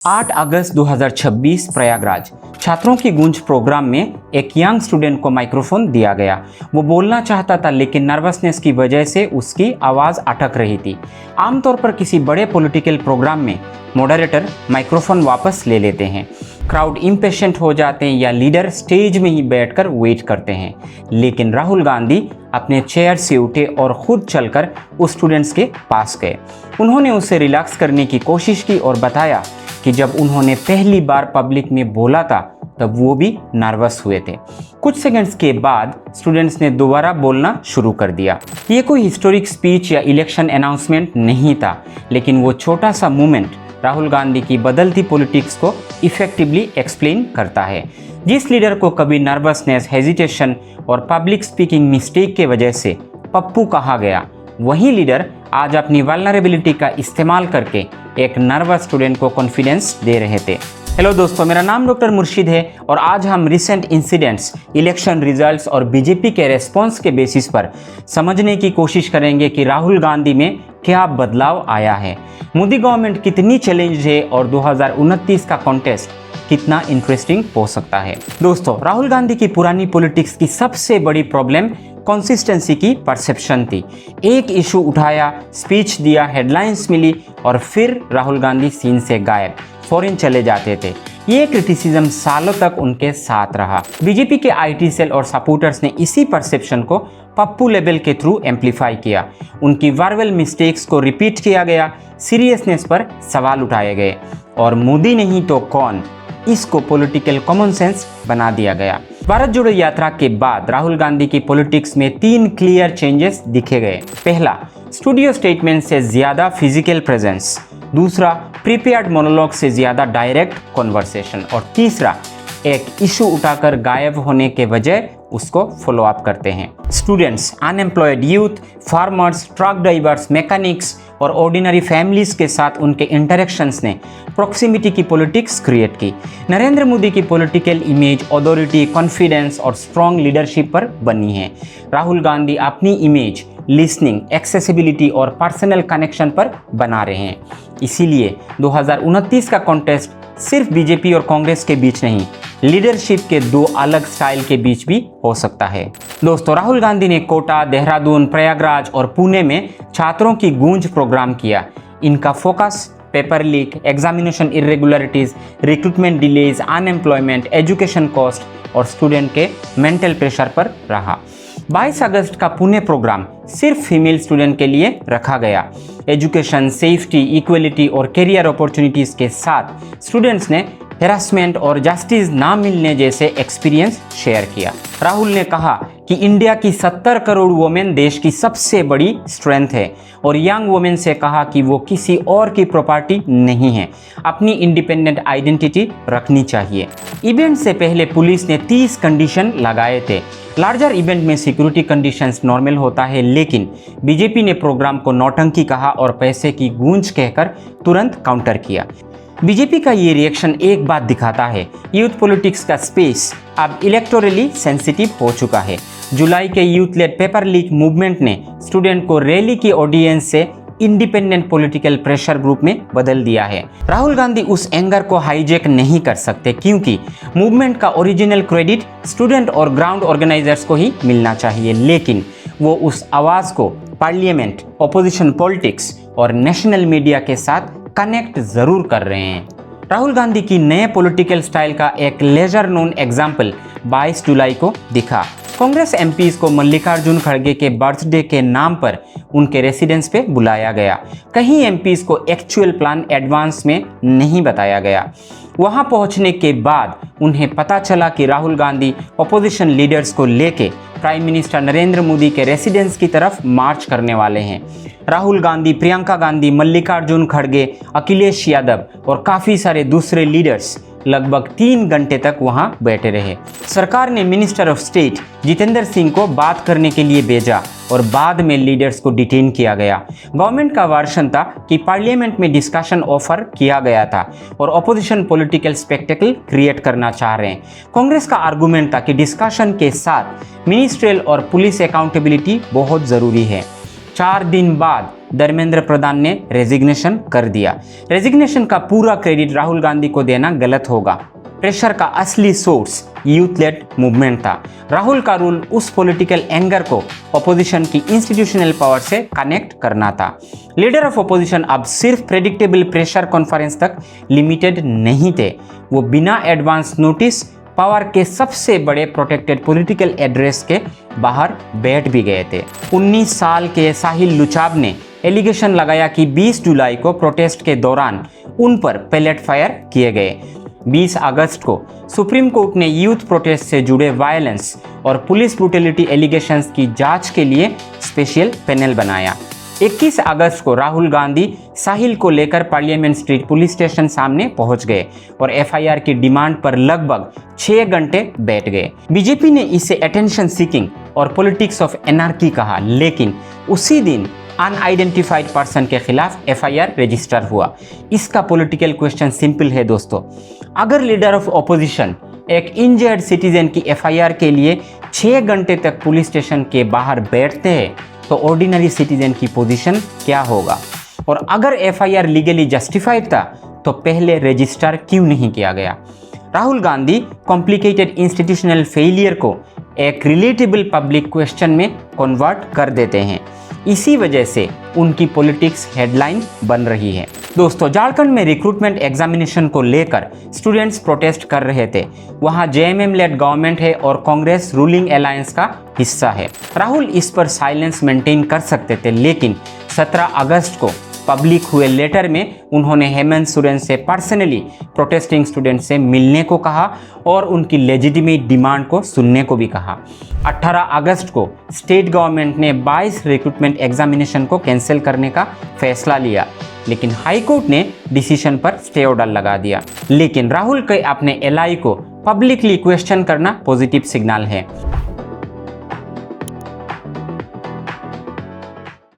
8 अगस्त 2026 प्रयागराज छात्रों की गूंज प्रोग्राम में एक यंग स्टूडेंट को माइक्रोफोन दिया गया। वो बोलना चाहता था लेकिन नर्वसनेस की वजह से उसकी आवाज़ अटक रही थी। आमतौर पर किसी बड़े पॉलिटिकल प्रोग्राम में मॉडरेटर माइक्रोफोन वापस ले लेते हैं, क्राउड इम्पेशेंट हो जाते हैं या लीडर स्टेज में ही बैठकर वेट करते हैं। लेकिन राहुल गांधी अपने चेयर से उठे और खुद चलकर उस स्टूडेंट्स के पास गए। उन्होंने उसे रिलैक्स करने की कोशिश की और बताया कि जब उन्होंने पहली बार पब्लिक में बोला था तब वो भी नर्वस हुए थे। कुछ सेकंड्स के बाद स्टूडेंट्स ने दोबारा बोलना शुरू कर दिया। ये कोई हिस्टोरिक स्पीच या इलेक्शन अनाउंसमेंट नहीं था, लेकिन वो छोटा सा मूवमेंट राहुल गांधी की बदलती पॉलिटिक्स को इफेक्टिवली एक्सप्लेन करता है। जिस लीडर को कभी नर्वसनेस, हेजिटेशन और पब्लिक स्पीकिंग मिस्टेक के वजह से पप्पू कहा गया, वही लीडर आज अपनी वल्नरेबिलिटी का इस्तेमाल करके एक नर्वस स्टूडेंट को कॉन्फिडेंस दे रहे थे। हेलो दोस्तों, मेरा नाम डॉक्टर मुर्शिद है और आज हम रिसेंट इंसिडेंट्स, इलेक्शन रिजल्ट्स और बीजेपी के रेस्पॉन्स के बेसिस पर समझने की कोशिश करेंगे कि राहुल गांधी में क्या बदलाव आया है, मोदी गवर्नमेंट कितनी चैलेंज है और 2029 का कॉन्टेस्ट कितना इंटरेस्टिंग हो सकता है। दोस्तों, राहुल गांधी की पुरानी पॉलिटिक्स की सबसे बड़ी प्रॉब्लम कंसिस्टेंसी की परसेप्शन थी। एक इशू उठाया, स्पीच दिया, हेडलाइंस मिली और फिर राहुल गांधी सीन से गायब, फॉरेन चले जाते थे। ये क्रिटिसिज्म सालों तक उनके साथ रहा। बीजेपी के आईटी सेल और सपोर्टर्स ने इसी परसेप्शन को पप्पू लेवल के थ्रू एम्पलीफाई किया। उनकी वर्बल मिस्टेक्स को रिपीट किया गया, सीरियसनेस पर सवाल उठाए गए और मोदी नहीं तो कौन, इसको पॉलिटिकल कॉमन सेंस बना दिया गया। भारत जोड़ो यात्रा के बाद राहुल गांधी की पॉलिटिक्स में 3 क्लियर चेंजेस दिखे गए। पहला, स्टूडियो स्टेटमेंट से ज्यादा फिजिकल प्रेजेंस। दूसरा, प्रीपेयर्ड मोनोलॉग से ज्यादा डायरेक्ट कॉन्वर्सेशन। और तीसरा, एक इशू उठाकर गायब होने के बजाय उसको फॉलो अप करते हैं। Students, unemployed youth, farmers, truck drivers, mechanics और ऑर्डिनरी फैमिलीज के साथ उनके इंटरेक्शंस ने प्रॉक्सिमिटी की पॉलिटिक्स क्रिएट की। नरेंद्र मोदी की पॉलिटिकल इमेज अथॉरिटी, कॉन्फिडेंस और स्ट्रॉन्ग लीडरशिप पर बनी है। राहुल गांधी अपनी इमेज लिसनिंग, एक्सेसिबिलिटी और पर्सनल कनेक्शन पर बना रहे हैं। इसीलिए 2029 का कॉन्टेस्ट सिर्फ बीजेपी और कांग्रेस के बीच नहीं, लीडरशिप के 2 अलग स्टाइल के बीच भी हो सकता है। दोस्तों, राहुल गांधी ने कोटा, देहरादून, प्रयागराज और पुणे में छात्रों की गूंज प्रोग्राम किया। इनका focus paper leak, examination irregularities, recruitment delays, unemployment, education cost और स्टूडेंट के मेंटल प्रेशर पर रहा। 22 अगस्त का पुणे प्रोग्राम सिर्फ फीमेल स्टूडेंट के लिए रखा गया। एजुकेशन, सेफ्टी, इक्वलिटी और करियर अपॉर्चुनिटीज के साथ स्टूडेंट्स ने हैरेसमेंट और जस्टिस ना मिलने जैसे एक्सपीरियंस शेयर किया। राहुल ने कहा कि इंडिया की 70 करोड़ वुमेन देश की सबसे बड़ी स्ट्रेंथ है और यंग वुमेन से कहा कि वो किसी और की प्रॉपर्टी नहीं है, अपनी इंडिपेंडेंट आइडेंटिटी रखनी चाहिए। इवेंट से पहले पुलिस ने 30 कंडीशन लगाए थे। लार्जर इवेंट में सिक्योरिटी कंडीशंस नॉर्मल होता है, लेकिन बीजेपी ने प्रोग्राम को नौटंकी कहा और पैसे की गूंज कहकर तुरंत काउंटर किया। बीजेपी का ये रिएक्शन एक बात दिखाता है, यूथ पॉलिटिक्स का स्पेस अब इलेक्टोरली सेंसिटिव हो चुका है। जुलाई के youth led paper leak movement ने स्टूडेंट को रैली की ऑडियंस से इंडिपेंडेंट पॉलिटिकल प्रेशर ग्रुप में बदल दिया है। राहुल गांधी उस एंगर को हाईजैक नहीं कर सकते, क्योंकि मूवमेंट का ओरिजिनल क्रेडिट स्टूडेंट और ग्राउंड ऑर्गेनाइजर्स को ही मिलना चाहिए, लेकिन वो उस आवाज को पार्लियामेंट, ऑपोजिशन पॉलिटिक्स और नेशनल मीडिया के साथ कनेक्ट जरूर कर रहे हैं। राहुल गांधी की नए पॉलिटिकल स्टाइल का एक लेजर नोन एग्जाम्पल 22 जुलाई को दिखा। कांग्रेस एमपीज को मल्लिकार्जुन खड़गे के बर्थडे के नाम पर उनके रेसिडेंस पे बुलाया गया। कहीं एमपीज को एक्चुअल प्लान एडवांस में नहीं बताया गया। वहां पहुंचने के बाद उन्हें पता चला कि राहुल गांधी अपोजिशन लीडर्स को लेके प्राइम मिनिस्टर नरेंद्र मोदी के रेसिडेंस की तरफ मार्च करने वाले हैं। राहुल गांधी, प्रियंका गांधी, मल्लिकार्जुन खड़गे, अखिलेश यादव और काफ़ी सारे दूसरे लीडर्स लगभग 3 घंटे तक वहां बैठे रहे। सरकार ने minister of state Jitendra Singh को बात करने के लिए भेजा और बाद में लीडर्स को डिटेन किया गया। गवर्नमेंट का वर्शन था कि पार्लियामेंट में डिस्कशन ऑफर किया गया था और अपोजिशन पॉलिटिकल स्पेक्टेकल क्रिएट करना चाह रहे हैं। कांग्रेस का आर्गुमेंट था कि डिस्कशन के साथ मिनिस्ट्रियल और पुलिस अकाउंटेबिलिटी बहुत ज़रूरी है। 4 दिन बाद धर्मेंद्र प्रधान ने रेजिग्नेशन कर दिया। रेजिग्नेशन का पूरा क्रेडिट राहुल गांधी को देना गलत होगा। प्रेशर का असली सोर्स यूथ लेड मूवमेंट था। राहुल का रूल उस पॉलिटिकल एंगर को अपोजिशन की इंस्टीट्यूशनल पावर से कनेक्ट करना था। लीडर ऑफ अपोजिशन अब सिर्फ प्रेडिक्टेबल प्रेशर कॉन्फ्रेंस तक लिमिटेड नहीं थे, वो बिना एडवांस नोटिस पावर के सबसे बड़े प्रोटेक्टेड पॉलिटिकल एड्रेस के बाहर बैठ भी गए थे। 19 साल के साहिल लुचाब ने एलिगेशन लगाया कि 20 जुलाई को प्रोटेस्ट के दौरान उन पर पैलेट फायर किए गए। 20 अगस्त को सुप्रीम कोर्ट ने यूथ प्रोटेस्ट से जुड़े वायलेंस और पुलिस ब्रूटलिटी एलिगेशंस की जांच के लिए स्पेशल पैनल बनाया। 21 अगस्त को राहुल गांधी साहिल को लेकर पार्लियामेंट स्ट्रीट पुलिस स्टेशन सामने पहुंच गए और एफआईआर की डिमांड पर लगभग 6 घंटे बैठ गए। बीजेपी ने इसे अटेंशन सीकिंग और पॉलिटिक्स ऑफ एनार्की कहा, लेकिन उसी दिन अनआइडेंटिफाइड पर्सन के खिलाफ एफआईआर रजिस्टर हुआ। इसका पॉलिटिकल क्वेश्चन सिंपल है दोस्तों, अगर लीडर ऑफ ऑपोजिशन एक इंजर्ड सिटीजन की एफआईआर के लिए 6 घंटे तक पुलिस स्टेशन के बाहर बैठते हैं तो ऑर्डिनरी सिटीजन की पोजीशन क्या होगा? और अगर एफआईआर लीगली जस्टिफाइड था तो पहले रजिस्टर क्यों नहीं किया गया? Rahul Gandhi complicated institutional failure को एक रिलेटेबल पब्लिक क्वेश्चन में कन्वर्ट कर देते हैं। इसी वजह से उनकी पॉलिटिक्स हेडलाइन बन रही है। दोस्तों, झारखंड में रिक्रूटमेंट एग्जामिनेशन को लेकर स्टूडेंट्स प्रोटेस्ट कर रहे थे। वहां जेएमएम लेड गवर्नमेंट है और कांग्रेस रूलिंग अलायंस का हिस्सा है। राहुल इस पर साइलेंस मेंटेन कर सकते थे, लेकिन 17 अगस्त को पब्लिक हुए लेटर में उन्होंने हेमंत सोरेन से पर्सनली प्रोटेस्टिंग स्टूडेंट से मिलने को कहा और उनकी लेजिटिमेट डिमांड को सुनने को भी कहा। 18 अगस्त को स्टेट गवर्नमेंट ने 22 रिक्रूटमेंट एग्जामिनेशन को कैंसिल करने का फैसला लिया, लेकिन हाई कोर्ट ने डिसीजन पर स्टे ऑर्डर लगा दिया। लेकिन राहुल के अपने एलआई को पब्लिकली क्वेश्चन करना पॉजिटिव सिग्नल है।